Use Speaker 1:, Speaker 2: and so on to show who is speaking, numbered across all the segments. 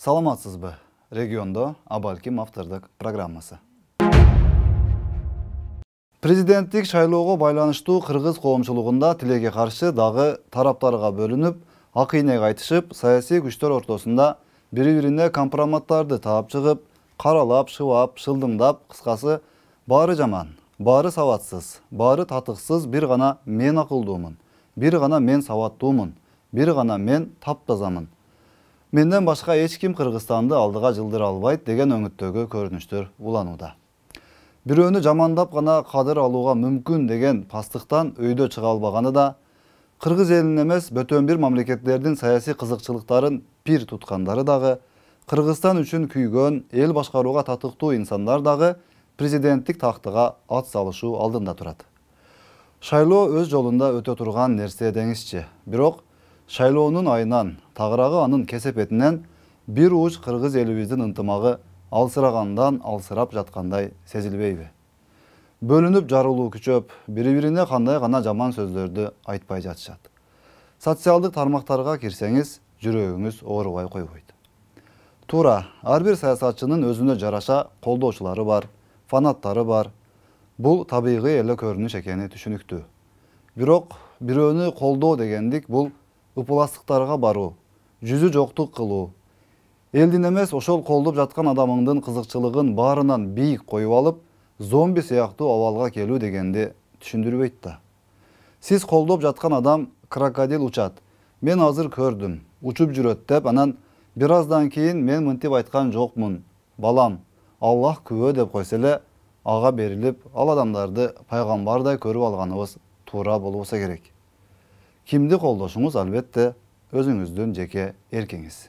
Speaker 1: Саламатсызбы? Региондо Абалким автордук программасы. Президенттик шайлоого байланыштуу кыргыз коомчулугунда тилеге каршы дагы тараптарга бөлүнүп, ак ийнек айтышып, саясий күчтөр ортосунда бири-бирине компроматтарды таап чыгып, каралап, шыбап, шылдыңдап, кыскасы баары жаман, баары сабатсыз, баары татыксыз, бир гана мен акылдуумун, бир гана мен сабаттуумун, бир гана мен таптазамын. Менден башка эч ким Кыргызстанды алдыга жылдыра албайт деген өңүттөгү көрүнүштөр уланууда. Бирөөнү жамандап гана кадыр алууга мүмкүн деген пастыктан өйдө чыга албаганы да, кыргыз элинин эмес, бөтөн бир мамлекеттердин саясий кызыкчылыктарын пир туткандары дагы, Кыргызстан үчүн күйгөн, эл башкарууга татыктуу инсандар дагы президенттик тактыга ат салышуу алдында турат. Шайлоо өз жолунда өтө турган нерсе деңизчи. Бирок шайлоонун айынан, тагыраагы анын кесепетинен бир уч кыргыз элибиздин ынтымагы алсырагандан алсырап жаткандай сезилбейби? Бөлүнүп жарылуу күчөп, бири-бирине кандай гана жаман сөздөрдү айтпай жатышат. Социалдык тармактарга кирсеңиз, жүрөгүңүз оорубай койбойт. Туура, ар бир саясатчынын өзүнө жараша колдоочулары бар, фанаттары бар. Бул табигый эле көрүнүш экени түшүнүктүү. Бирок бирөөнү колдоо дегендик бул ыпыластыктарга баруу, жүзү жоктук кылуу. Элдин эмес, ошол колдоп жаткан адамыңдын кызыкчылыгын баарынан бийик коюп алып, зомби сыяктуу абалга келүү дегенди түшүндүрбөйт да. Сиз колдоп жаткан адам крокодил учат, мен азыр көрдүм, учуп жүрөт деп, анан бир аздан кийин мен мынтип айткан жокмун, балам, Аллах күбө деп койсо эле, ага берилип, ал адамдарды пайгамбардай көрүп алганыбыз туура болбосо керек. Кимди колдошуңуз албетте өзүңүздүн жеке эркиңиз.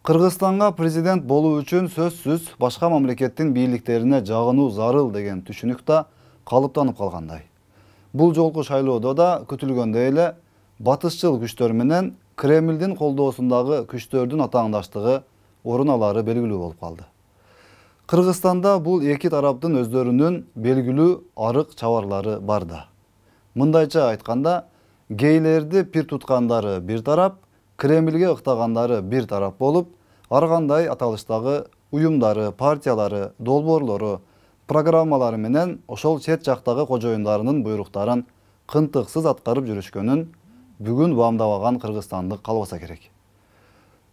Speaker 1: Кыргызстанга президент болуу үчүн сөзсүз башка мамлекеттин бийликтерине жагынуу зарыл деген түшүнүк да калыптанып калгандай. Бул жолку шайлоодо да күтүлгөндөй эле батышчыл күчтөр менен Кремлдин колдоосундагы күчтөрдүн атааңдаштыгы орун алары белгилүү болуп калды. Кыргызстанда бул эки тараптын өздөрүнүн белгилүү арык чабарлары бар да. Мындайча айтканда, гейлерди пир туткандары бир тарап, Кремлге ыктагандары бир тарап болуп, ар кандай аталыштагы уюмдары, партиялары, долбоорлору, программалары менен ошол чет жактагы кожоюндарынын буйруктарын кынтыксыз аткарып жүрүшкөнүн бүгүн баамдабаган кыргызстандык калбаса керек.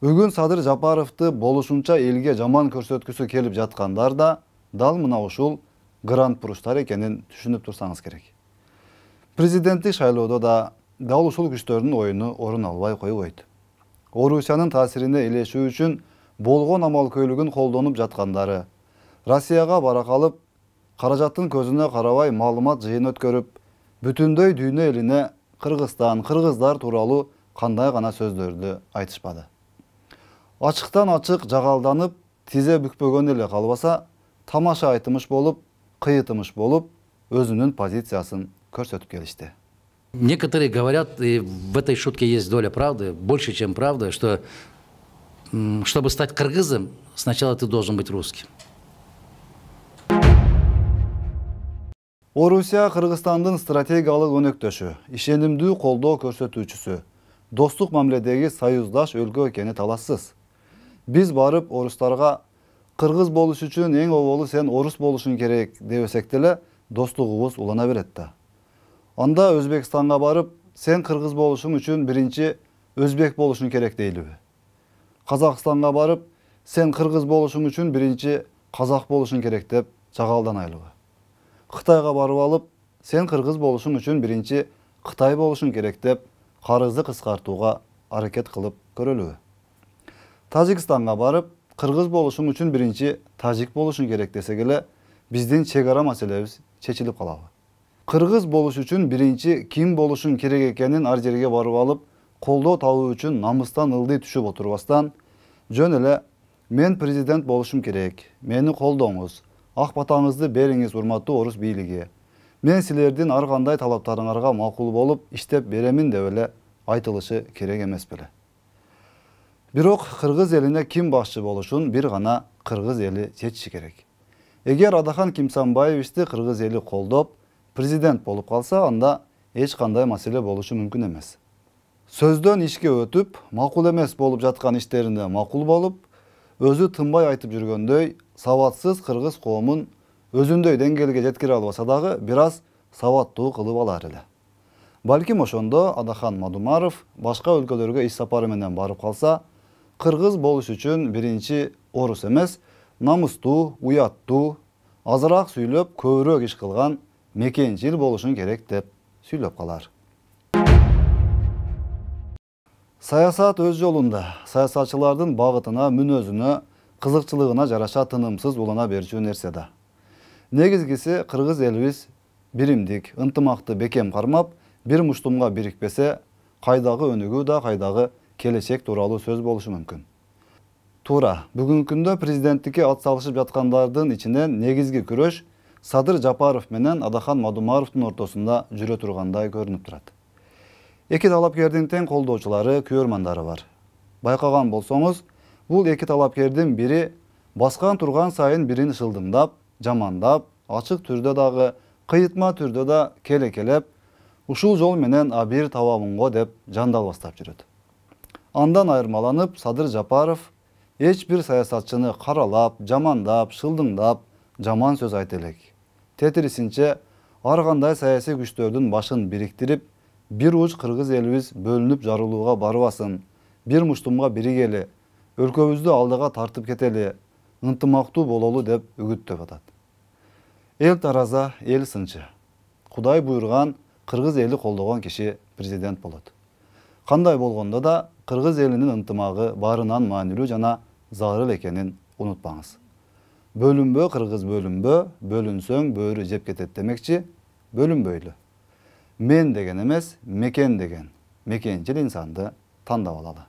Speaker 1: Бүгүн Садыр Жапаровду болушунча элге жаман көрсөткүсү келип жаткандар да дал мына ушул гранд-пруштар экенин түшүнүп турсаңыз керек. Президенттик шайлоодо да дал ушул күчтөрдүн оюну орун албай койбойт. Орусиянын таасирине илешүү үчүн болгон амал көйлүгүн колдонуп жаткандары, Россияга бара калып, каражаттын көзүнө карабай маалымат жыйын өткөрүп, бүтүндөй дүйнө элине Кыргызстан, кыргыздар тууралуу кандай гана сөздөрдү айтышпады. Ачыктан ачык жагалданып, тизе бүкпөгөн эле калбаса, тамаша айтымыш болуп, кыйытымыш болуп, өзүнүн позициясын көрсөтүп келишти.
Speaker 2: Некоторые говорят, и в этой шутке есть доля правды, больше, чем правда, что чтобы стать кыргызом, сначала ты должен быть русским.
Speaker 1: Орусия Кыргызстандын стратегиялык өнөктөшү, ишенимдүү колдоо көрсөтүүчүсү, достук мамиледеги союздаш өлкө экени талашсыз. Биз барып орустарга кыргыз болуш үчүн эң оболу сен орус болушуң керек дебесек деле, достугубуз улана берет да. Анда Өзбекстанга барып, сен кыргыз болушуң үчүн биринчи өзбек болушуң керек дейлиби? Казакстанга барып, сен кыргыз болушуң үчүн биринчи казак болушуң керек деп жагалданайлыбы? Кытайга барып алып, сен кыргыз болушуң үчүн биринчи Кытай болушуң керек деп карызды кыскартууга аракет кылып көрөлүбү? Тажикстанга барып, кыргыз болушуң үчүн биринчи тажик болушуң керек десек эле, биздин чек ара маселебиз чечилип калабы? Кыргыз болуш үчүн биринчи ким болушуң керек экенин ар жерге барып алып, колдоо табуу үчүн намыстан ылдый түшүп отурбастан, жөн эле мен президент болушум керек, мени колдоңуз, ак батаңызды бериңиз урматтуу орус бийлиги, мен силердин ар кандай талаптарыңарга макул болуп иштеп беремин деп эле айтылышы керек эмес беле? Бирок кыргыз элине ким башчы болушун бир гана кыргыз эли чечиши керек. Эгер Адахан Кимсанбаевичти кыргыз эли колдоп, президент болуп калса, анда эч кандай маселе болушу мүмкүн эмес. Сөздөн ишке өтүп, макул эмес болуп жаткан иштерине макул болуп, өзү тынбай айтып жүргөндөй, сабатсыз кыргыз коомун өзүндөй деңгээлге жеткире албаса дагы бир аз сабаттуу кылып алар эле. Балким ошондо Адахан Мадумаров башка өлкөлөргө иш сапары менен барып калса, кыргыз болуш үчүн биринчи орус эмес, намустуу, уяттуу, азыраак сүйлөп, көбүрөөк иш кылган мекенчил болушун керек деп сүйлөп калар. Саясат өз жолунда, саясатчылардын багытына, мүнөзүнө, кызыкчылыгына жараша тынымсыз улана берчү нерсе да. Негизгиси кыргыз элибиз биримдик, ынтымакты бекем кармап, бир муштумга бирикпесе, кайдагы өнүгүү да, кайдагы келечек тууралуу сөз болушу мүмкүн. Туура, бүгүнкү күндө президенттикке ат салышып жаткандардын ичинен негизги күрөш Садыр Жапаров менен Адахан Мадумаровдун ортосунда жүрө тургандай көрүнүп турат. Эки талапкердин тең колдоочулары, күйөрмандары бар. Байкаган болсоңуз, бул эки талапкердин бири баскан турган сайын бирин шылдыңдап, жамандап, ачык түрдө дагы, кыйытма түрдө да келекелеп, ушул жол менен абийир табамын го деп жандал бастап жүрөт. Андан айырмаланып, Садыр Жапаров эч бир саясатчыны каралап, жамандап, шылдыңдап, жаман сөз айта элек. Тетирисинче, ар кандай саясий күчтөрдүн башын бириктирип, бир уч кыргыз элибиз бөлүнүп жарылууга барбасын, бир муштумга биригели, өлкөбүздү алдыга тартып кетели, ынтымактуу бололу деп үгүттөп атат. Эл тараза, эл сынчы. Кудай буйрган кыргыз эли колдогон киши президент болот. Кандай болгондо да кыргыз элинин ынтымагы баарынан маанилүү жана зарыл экенин унутпаңыз. Бөлүнбө кыргыз бөлүнбө, бөлүнсөң бөөрү жеп кетет демекчи, бөлүнбөйлү. Мен деген эмес, мекен деген, мекенчил инсанды тандап алалы.